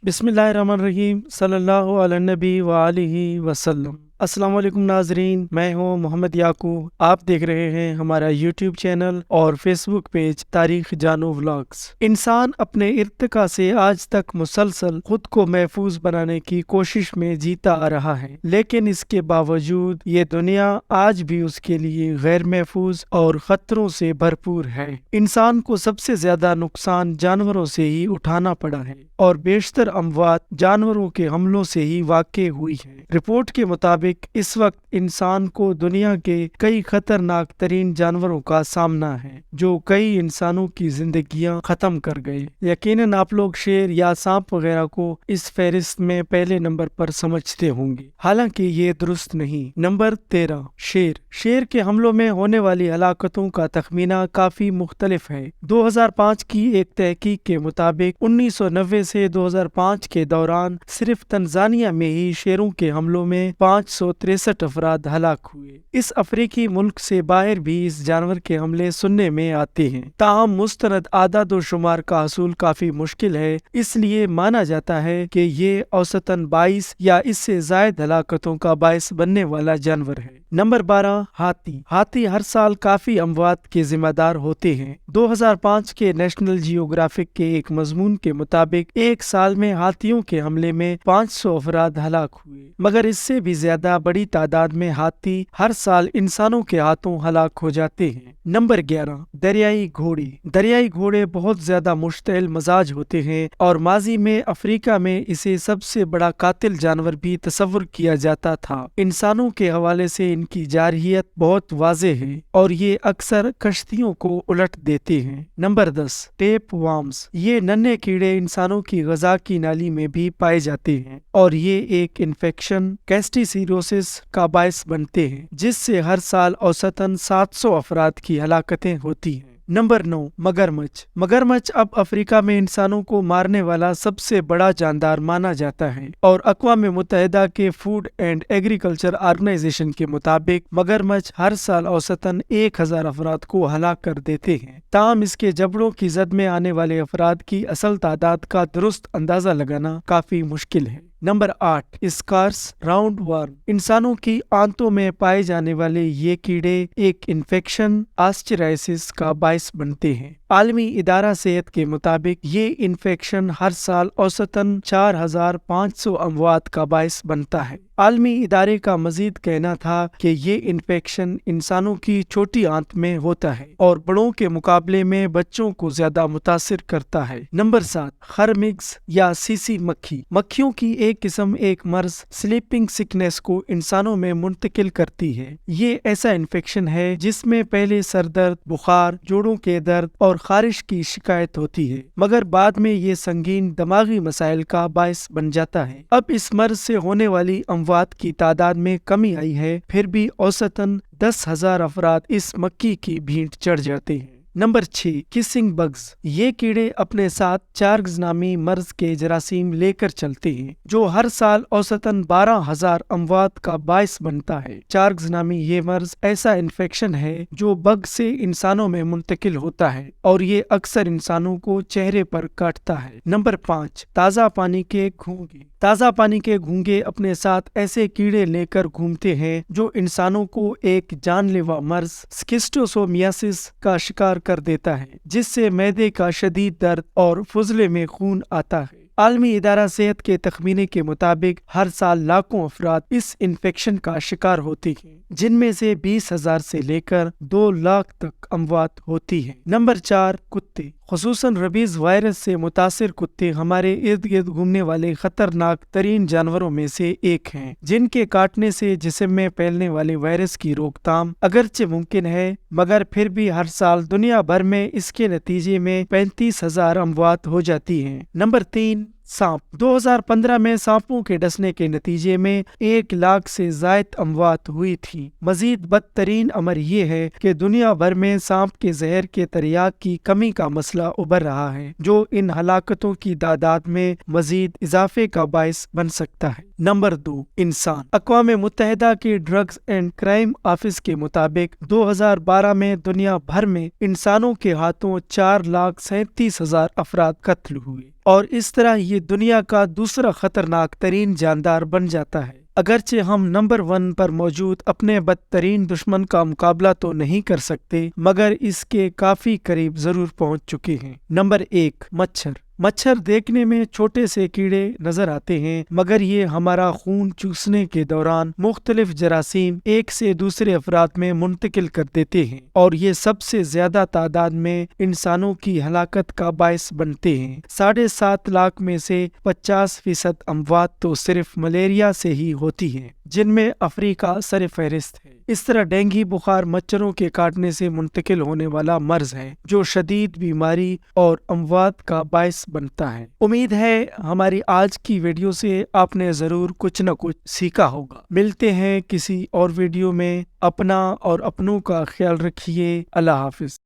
बिस्मिल्लाहिर्रहमानिर्रहीम सल्लल्लाहु अला नबी व आलिहि वसल्लम। अस्सलाम वालेकुम नाजरीन, मैं हूँ मोहम्मद याकूब। आप देख रहे हैं हमारा यूट्यूब चैनल और फेसबुक पेज तारीख जानू व्लॉग्स। इंसान अपने इर्तिका से आज तक मुसलसल खुद को महफूज बनाने की कोशिश में जीता आ रहा है, लेकिन इसके बावजूद ये दुनिया आज भी उसके लिए गैर महफूज और खतरों से भरपूर है। इंसान को सबसे ज्यादा नुकसान जानवरों से ही उठाना पड़ा है और बेशतर अमवात जानवरों के हमलों से ही वाक़ई हुई है। रिपोर्ट के मुताबिक इस वक्त इंसान को दुनिया के कई खतरनाक तरीन जानवरों का सामना है जो कई इंसानों की जिंदगियां खत्म कर गए। यकीनन आप लोग शेर या सांप वगैरह को इस फहरिस्त में पहले नंबर पर समझते होंगे, हालांकि ये दुरुस्त नहीं। नंबर 13 शेर। शेर के हमलों में होने वाली हलाकतों का तखमीना काफी मुख्तलिफ है। 2005 की एक तहकीक के मुताबिक 1990 से 2005 के दौरान सिर्फ तंजानिया में ही शेरों के हमलों में 563 अफराद हलाक हुए। इस अफ्रीकी मुल्क से बाहर भी इस जानवर के हमले सुनने में आते हैं, ताहम मुस्तनद आदाद व शुमार का हसूल काफी मुश्किल है, इसलिए माना जाता है कि ये औसतन 22 या इससे जायद हलाकतों का बायस बनने वाला जानवर है। नंबर 12 हाथी। हाथी हर साल काफी अमवात के जिम्मेदार होते हैं। 2005 के नेशनल जियोग्राफिक के एक मजमून के मुताबिक एक साल में हाथियों के हमले में 500 अफराद हलाक हुए, मगर इससे भी ज्यादा बड़ी तादाद में हाथी हर साल इंसानों के हाथों हलाक हो जाते हैं। नंबर 11 दरियाई घोड़े। दरियाई घोड़े बहुत ज्यादा मुश्तइल मजाज होते हैं और माजी में अफ्रीका में इसे सबसे बड़ा कातिल जानवर भी तस्वुर किया जाता था। इंसानों के हवाले से इनकी जारहियत बहुत वाज़े है और ये अक्सर कश्तियों को उलट देते हैं। Number 10 tape warms. ये नन्हे कीड़े इंसानों की ग़िज़ा की नाली में भी पाए जाते हैं और ये एक इन्फेक्शन कैस्टिसिरोसिस का बायस बनते हैं, जिससे हर साल औसतन 700 अफराद की हलाकतें होती हैं। नंबर 9 मगरमच्छ। मगरमच्छ अब अफ्रीका में इंसानों को मारने वाला सबसे बड़ा जानदार माना जाता है और अक़वाम मुत्तहिदा के फूड एंड एग्रीकल्चर ऑर्गेनाइजेशन के मुताबिक मगरमच्छ हर साल औसतन 1000 अफराद को हलाक कर देते हैं। ताहम इसके जबड़ों की जद में आने वाले अफराद की असल तादाद का दुरुस्त अंदाजा लगाना काफी मुश्किल है। Number 8 ascaris roundworm. इंसानों की आंतों में पाए जाने वाले ये कीड़े एक इन्फेक्शन आस्चराइसिस का बायस बनते हैं। आलमी इदारा सेहत के मुताबिक ये इन्फेक्शन हर साल औसतन 4500 अमवात का बायस बनता है। आलमी इदारे का मजीद कहना था कि ये इन्फेक्शन इंसानों की छोटी आंत में होता है और बड़ों के मुकाबले में बच्चों को ज्यादा मुतासिर करता है। नंबर 7 खरमिक्स या सीसी मक्खी। मक्खियों की एक किस्म एक मर्ज स्लीपिंग सिकनेस को इंसानों में मुंतकिल करती है। ये ऐसा इन्फेक्शन है जिसमें पहले सरदर्द, बुखार, जोड़ों के दर्द और खारिश की शिकायत होती है, मगर बाद में ये संगीन दिमागी मसाइल का बायस बन जाता है। अब इस मर्ज से होने वाली अमवात की तादाद में कमी आई है, फिर भी औसतन 10,000 अफराद इस मक्खी की भीड़ चढ़ जाते हैं। Number 6 kissing bugs. ये कीड़े अपने साथ चार्ग्स नामी मर्ज के जरासीम लेकर चलते हैं जो हर साल औसतन 12,000 अमवात का बायस बनता है। चार्ग्स नामी ये मर्ज ऐसा इन्फेक्शन है जो बग से इंसानों में मुंतकिल होता है और ये अक्सर इंसानों को चेहरे पर काटता है। नंबर 5 ताज़ा पानी के घोंघे। ताज़ा पानी के घोंघे अपने साथ ऐसे कीड़े लेकर घूमते हैं जो इंसानों को एक जानलेवा मर्ज स्किस्टोसोमियासिस का शिकार कर देता है, जिससे मैदे का शदीद दर्द और फुजले में खून आता है। आलमी इदारा सेहत के तखमीने के मुताबिक हर साल लाखों अफराद इस इन्फेक्शन का शिकार होती हैं, जिनमें से 20,000 से लेकर 2 लाख तक अमवात होती है। नंबर 4 कुत्ते। खुसूसन रबीज वायरस से मुतासिर कुत्ते हमारे इर्द गिर्द घूमने वाले खतरनाक तरीन जानवरों में से एक हैं, जिनके काटने से जिस्म में फैलने वाले वायरस की रोकथाम अगरचे मुमकिन है, मगर फिर भी हर साल दुनिया भर में इसके नतीजे में 35,000 अमवात हो जाती हैं। नंबर 3 सांप। 2015 में सांपों के डसने के नतीजे में 1 लाख से जायद अमवात हुई थी। मजीद बदतरीन अमर ये है कि दुनिया भर में सांप के जहर के तरियाक की कमी का मसला उभर रहा है, जो इन हलाकतों की तादाद में मजीद इजाफे का बायस बन सकता है। नंबर 2 इंसान। अक़वाम मुत्तहिदा के ड्रग्स एंड क्राइम ऑफिस के मुताबिक 2012 में दुनिया भर में इंसानों के हाथों 4,37,000 अफराद कत्ल हुए और इस तरह یہ دنیا کا دوسرا خطرناک ترین جاندار بن جاتا ہے۔ اگرچہ ہم نمبر 1 پر موجود اپنے بدترین دشمن کا مقابلہ تو نہیں کر سکتے، مگر اس کے کافی قریب ضرور پہنچ چکے ہیں۔ نمبر 1، مچھر۔ مچھر دیکھنے میں چھوٹے سے کیڑے نظر آتے ہیں، مگر یہ ہمارا خون چوسنے کے دوران مختلف جراثیم ایک سے دوسرے افراد میں منتقل کر دیتے ہیں، اور یہ سب سے زیادہ تعداد میں انسانوں کی ہلاکت کا باعث بنتے ہیں۔ 7.5 لاکھ میں سے 50% اموات تو صرف ملیریا سے ہی ہوتی ہیں، جن میں افریقہ سر فہرست ہے۔ اس طرح ڈینگی بخار مچھروں کے کاٹنے سے منتقل ہونے والا مرض ہے، جو شدید بیماری اور اموات کا باعث بنتا ہے۔ امید ہے ہماری آج کی ویڈیو سے آپ نے ضرور کچھ نہ کچھ سیکھا ہوگا۔ ملتے ہیں کسی اور ویڈیو میں۔ اپنا اور اپنوں کا خیال رکھیے۔ اللہ حافظ۔